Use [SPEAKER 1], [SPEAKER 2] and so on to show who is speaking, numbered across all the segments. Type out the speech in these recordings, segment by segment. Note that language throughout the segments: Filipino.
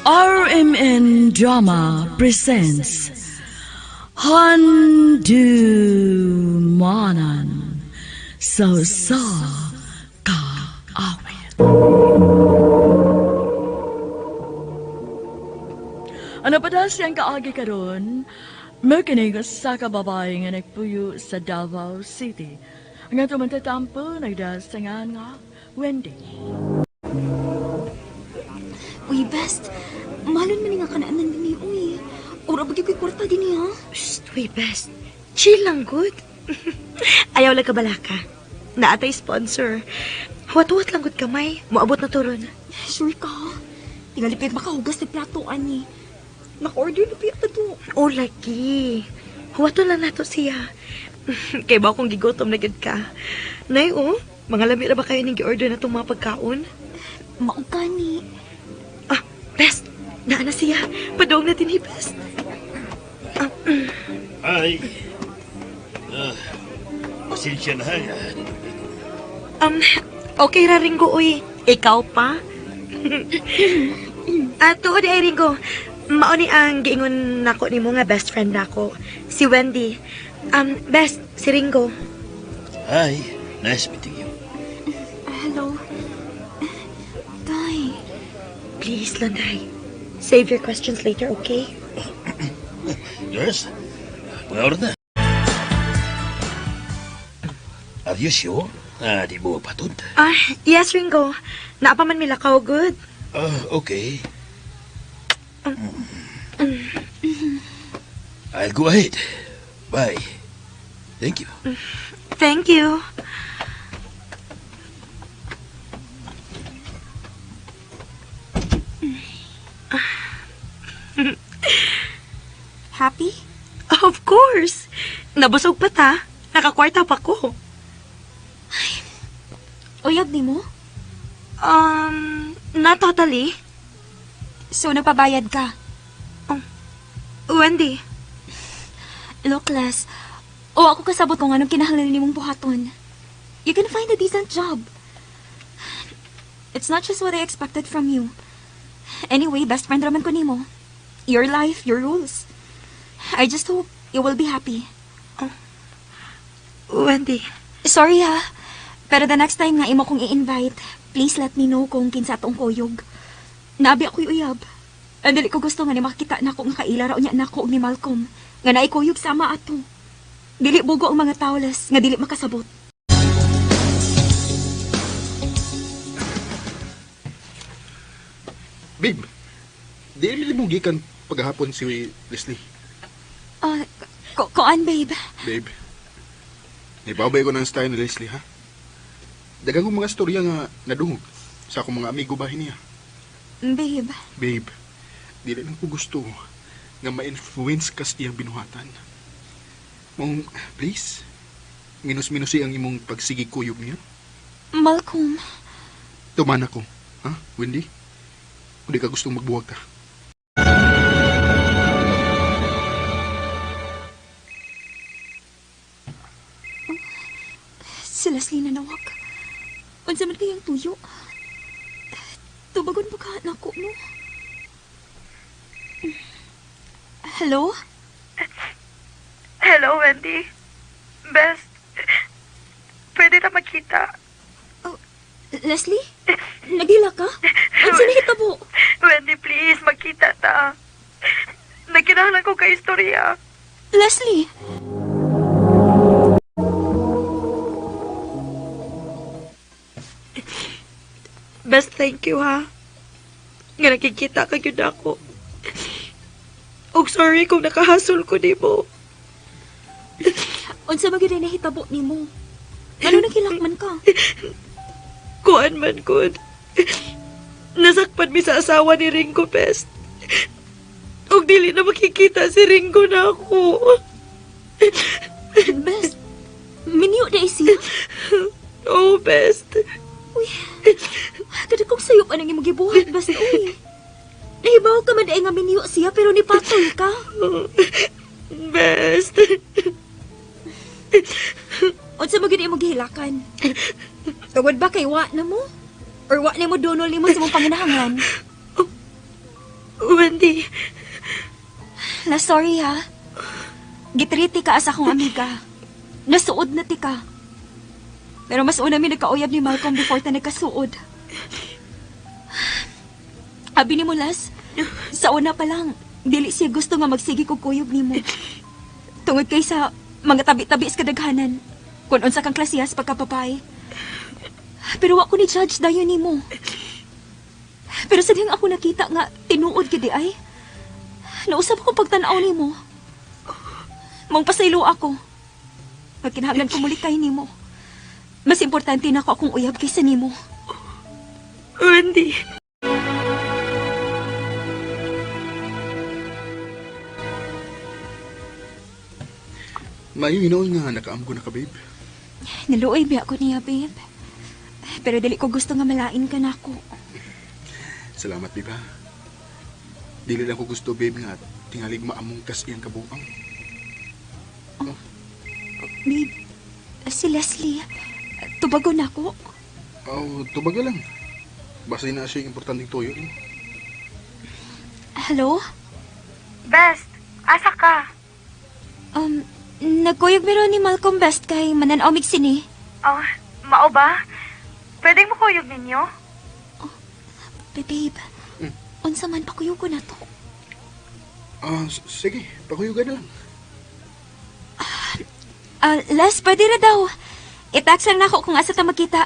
[SPEAKER 1] RMN Drama presents Handumanan Sa Kaawit. Ano pa daw siyang kaagi karon? Makinig sa kababae nga nagpuyo sa Davao City. Ang ato man tatampo, nagdasangan nga Wendy.
[SPEAKER 2] Uy, best. Malon man nga kanaanan din niya, uy. Ora bagi ko'y kwarta din niya.
[SPEAKER 3] Shh, uy, best. Chill lang, good. Ayaw lang kabalaka. Naatay sponsor. Huwat-huwat lang good kamay. Moabot na turon.
[SPEAKER 2] Sure ka? Tingalipit makahugas na plato, ani. Naka-order na piyak na to.
[SPEAKER 3] Oh, lagi. Huwato lang nato siya. Kaya ba akong gigotom na gid ka? Nay, oh, mga lami na ba kayo nang gi-order na itong mga pagkaon?
[SPEAKER 2] Maugani.
[SPEAKER 3] Ah, best. Naana siya. Padong natin ni best.
[SPEAKER 4] Ay. Pasensya na ha.
[SPEAKER 3] Okay ra Ringo, uy. Ikaw pa? Tuod ay Ringo. Mao ni ang giingon nako nimo nga best friend nako, si Wendy. Best, si Ringo.
[SPEAKER 4] Hi. Nice meeting you.
[SPEAKER 2] Hello. Tay.
[SPEAKER 3] Please, Landay. Save your questions later, okay?
[SPEAKER 4] Yes. Mga oras na. Are you sure? Di mo patod?
[SPEAKER 3] Yes, Ringo. Naapa man milakaw, good.
[SPEAKER 4] Okay. I'll go ahead. Bye. Thank you.
[SPEAKER 3] Thank you.
[SPEAKER 2] Happy?
[SPEAKER 3] Of course. Nabusog pa ta. Nakakwarta pa ko.
[SPEAKER 2] Uyab ni mo?
[SPEAKER 3] Not totally.
[SPEAKER 2] So, napabayad ka?
[SPEAKER 3] Wendy.
[SPEAKER 2] Look, Les. Ako kasabot kung anong kinahanglan ni mong buhaton. You can find a decent job. It's not just what I expected from you. Anyway, best friend raman ko nimo. Your life, your rules. I just hope you will be happy.
[SPEAKER 3] Wendy.
[SPEAKER 2] Sorry ha. Pero the next time nga imo kong i-invite, please let me know kung kinsa atong kuyog. Nabi ako'y uyab. Andali ko gusto nga ni makita na ko nga kaila raw niya na ko ni Malcolm. Nga naikuyog sama ato. Dili bugo ang mga tawles nga dili makasabot.
[SPEAKER 5] Babe, di mo gikan paghapon si Leslie.
[SPEAKER 2] Koan, babe.
[SPEAKER 5] Babe, ibabay ko ng style ni Leslie, ha? Dagang kong mga storya nga nadungog sa akong mga amigo bahay niya.
[SPEAKER 2] Babe.
[SPEAKER 5] Babe, dili lang ko gusto nga ma-influence ka sa iyang binuhatan. Mong, please, minus-minusi ang imong pagsigi kuyog niya.
[SPEAKER 2] Malcolm.
[SPEAKER 5] Tuman ako, ha, Wendy? Kung di ka gustong magbuwag ka.
[SPEAKER 2] Si Leslie na nawag. Unsa man kayang tuyo? Tubagon ba ka na ko, no? Hello?
[SPEAKER 3] Hello, Wendy. Best. Pwede na magkita.
[SPEAKER 2] Leslie? Nagila ka? Unsa na hitabo?
[SPEAKER 3] Wendy, please, magkita ta. Nagkinahanglan ko kay istorya.
[SPEAKER 2] Leslie!
[SPEAKER 3] Best, thank you, ha. Nga nakikita ka yun ako. Og sorry kung nakahasol ko di mo.
[SPEAKER 2] Unsa ba gyud na hitabo nimo? Ano nagilakman ka?
[SPEAKER 3] Kuan man, good. Nasakpan mi sa asawa ni Ringo, best. Og dili na makikita si Ringo na ako.
[SPEAKER 2] Best, minyo na siya.
[SPEAKER 3] Oh, best.
[SPEAKER 2] Uy, kada kong sayo pa nang imong gibuhat, best, uy. Nahibaw ka man dahil nga minyo siya pero nipatol ka.
[SPEAKER 3] Best.
[SPEAKER 2] Unsa ba gyud imong gihilakan? Tawad ba kay wa na mo? Or wa na mo donol nimo sa mong panginahanglan?
[SPEAKER 3] Wendy.
[SPEAKER 2] La, sorry ha. Gitriti ka as akong amiga. Nasuod na ti ka. Pero mas una mi nagkauyab ni Malcolm before ta nagkasuod. Abi ni mo, Las, sa una pa lang, dili siya gusto nga magsigi kog kuyog ni mo. Tungod kay sa mga tabi-tabi sa kadaghanan, kung unsa kang klasiyas pagkapapay. Pero wa ko ni judge dayon ni mo. Pero sa dihang ako nakita nga tinuod gidi ay, nausap akong pagtanaw ni mo. Mong pasaylo ako. Pagkinahanglan ko muli kay ni mo. Mas importante na ako akong uyab kaysa ni mo.
[SPEAKER 3] Wendy.
[SPEAKER 5] Mainginaw nga nakaamgo na ka, babe.
[SPEAKER 2] Naluoy biya ko niya, babe. Pero dili ko gusto nga malain ka na ako.
[SPEAKER 5] Salamat, babe, ha? Dili lang ko gusto, babe, nga tingalig maamong kas iyang kabuang.
[SPEAKER 2] Babe, si Leslie, tubago na ako.
[SPEAKER 5] Oh, tubaga lang. Basta na siya yung importanteng tuyo.
[SPEAKER 2] Hello?
[SPEAKER 6] Best, asa ka?
[SPEAKER 2] Nagkuyog meron ni Malcolm Best kay mananaw mig sini.
[SPEAKER 6] Oh, mao ba? Pwedeng mo kuyog ninyo?
[SPEAKER 2] Babe, unsa man pakuyog ko na to.
[SPEAKER 5] Sige, pakuyugan na lang.
[SPEAKER 2] Les, pwede na daw. I-tax lang na ako kung asa ta magkita.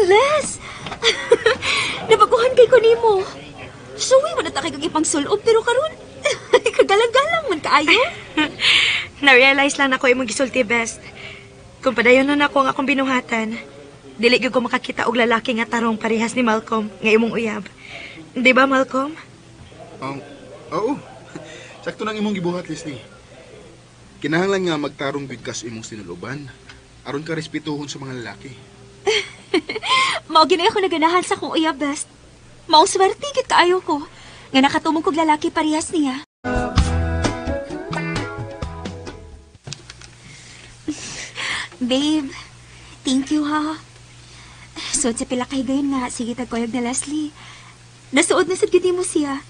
[SPEAKER 2] Les! Nabaguhan kay ko nimo. Suwi mo na ta kay kagipang sulob, pero karon kagalang-galang man kaayo.
[SPEAKER 3] Na-realize lang ako imong gisulti, Best. Kung padayon na ako ang akong binuhatan, dili gyud ko makakita og lalaki nga tarong parehas ni Malcolm nga imong uyab. Di ba, Malcolm?
[SPEAKER 5] Oo. Sakto nang imong gibuhat, Leslie. Kinahanglan nga magtarong gud kas imong sinuluban aron ka respetuhon sa mga lalaki.
[SPEAKER 2] Mao gini ako naganahan sa kong uyab, Best. Mao swerte gid kaayo ko nga nakatumong kog lalaki parehas niya. Babe, thank you ha. So, sa pila kay gayon nga, sige tagkoyag na Leslie. Nasuod na sad gid mo siya.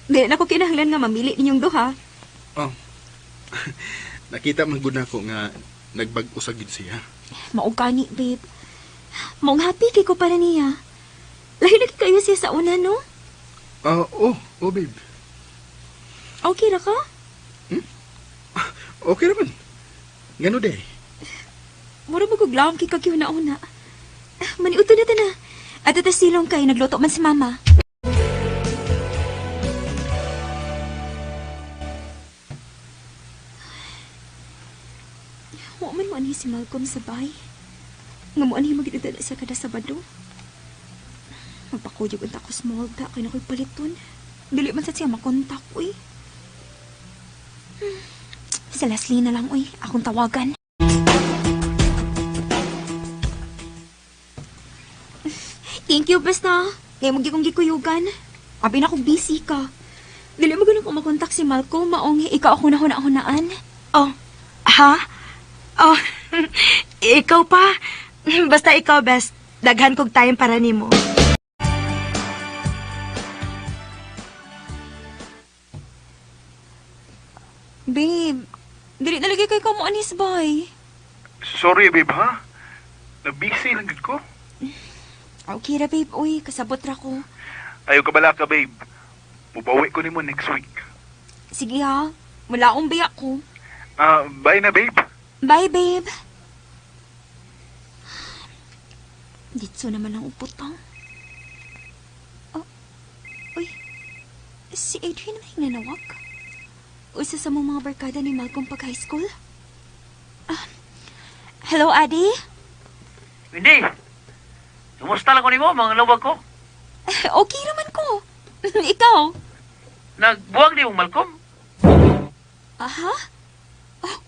[SPEAKER 2] Dili na ko kinahanglan nga mamili ninyong duha.
[SPEAKER 5] Nakita man gud nako nga nagbag-o sa gid siya.
[SPEAKER 2] Mao gani, babe. Maong happy kay ko para niya. Lahi na kayo siya sa una, no?
[SPEAKER 5] Oh, babe.
[SPEAKER 2] Okay ra ka?
[SPEAKER 5] Okay naman. Ngano day?
[SPEAKER 2] Mura maguglaom kay kagyo na una. Maniuto na ta na. At ito silong kay nagluto man si mama. Wa man mo ani si Malcolm sa bahay. Nga mo ani magdadala siya kada Sabado. Magpakuyog ang tako small da kay nakoy paliton. Dili man sad siya makontak, uy. Si Leslie na lang, uy. Akong tawagan. Thank you, basta. Kaya mo kong gikuyugan. Abi na kong busy ka. Dili mo ganun kung makontak si Malcolm, maong ikaw ako na hunaan.
[SPEAKER 3] Oh, ha? Oh, ikaw pa? Basta ikaw, Best. Daghan kog time para nimo.
[SPEAKER 2] Babe, dili nalagay kay ka mo anis, bay.
[SPEAKER 7] Sorry, babe, ha? Na-busy lang gid ko.
[SPEAKER 2] Okay ra, babe. Uy, kasabot ra ko.
[SPEAKER 7] Ayaw ka bala ka, babe. Mubawi ko nimo next week.
[SPEAKER 2] Sige ha. Wala akong biyak ko.
[SPEAKER 7] Bye na, babe.
[SPEAKER 2] Bye, babe. Ditso naman ang uputang. Oh, uy. Si Adrian na yung nanawag. Usa sa mga barkada ni Malcolm pag high school. Hello, Adi?
[SPEAKER 8] Hindi. Kumusta lang ko nimo, mga lawag ko?
[SPEAKER 2] Okay naman ko. Ikaw?
[SPEAKER 8] Nagbuwag ni mong Malcolm?
[SPEAKER 2] Aha?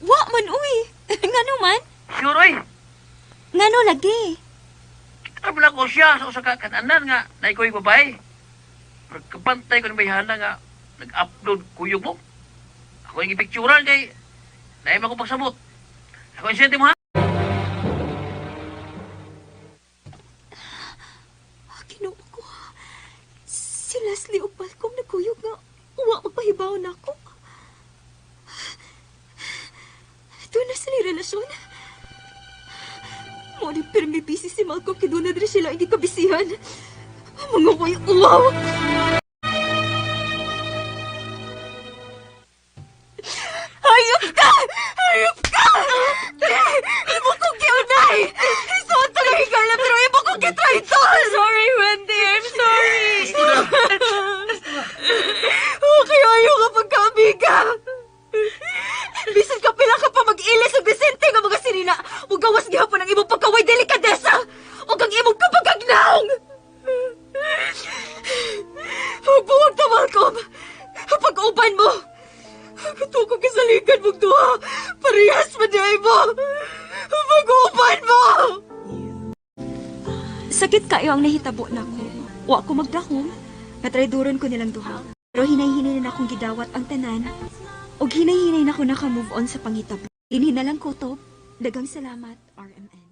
[SPEAKER 2] Wa man, uy. Ngano man?
[SPEAKER 8] Sure, oy.
[SPEAKER 2] Ngano lagi?
[SPEAKER 8] Kita mo ko siya sa usa ka kananan nga na iko'y babae. Pagkabantay ko ng bayhana nga nag-upload kuyog mo. Ako yung ipicturan kay naim ako pagsabot. Ako yung senti mo, ha?
[SPEAKER 2] Leslie o Malcolm nagkuyog nga uwa magpahibaw na ako. Doon na sila relasyon. Mo di pirmi busy si Malcolm kay doon na diri sila hindi kabisihan. Mga way uwaw. Hayop ka! Hayop ka! Ibo kong kiunay! Isuot na lang hikalam pero ibo kong kitraitor! Sorry, Wendy. I'm sorry. Okay, ayaw ka pagkaabiga. Bisan ka pila ka pa mag-ilis sa Vicente nga mga sinina. Huwag gawas gihapon ang imong pagkaway delikadesa. Huwag ang imong kapagagnaong. Buwag na, Malcolm. Pag-uban mo. Katukong kasalikan mong duha. Parehas maday mo. Pag-uban mo. Sakit kayo ang nahitabo na ko. Wa ko magdahom. Natrayduron ko nilang duha. Pero hinay-hinay na akong gidawat ang tanan. Og hinay-hinay na ako naka-move on sa pangitabo. Dinhi na lang ko to. Dagang salamat, RMN.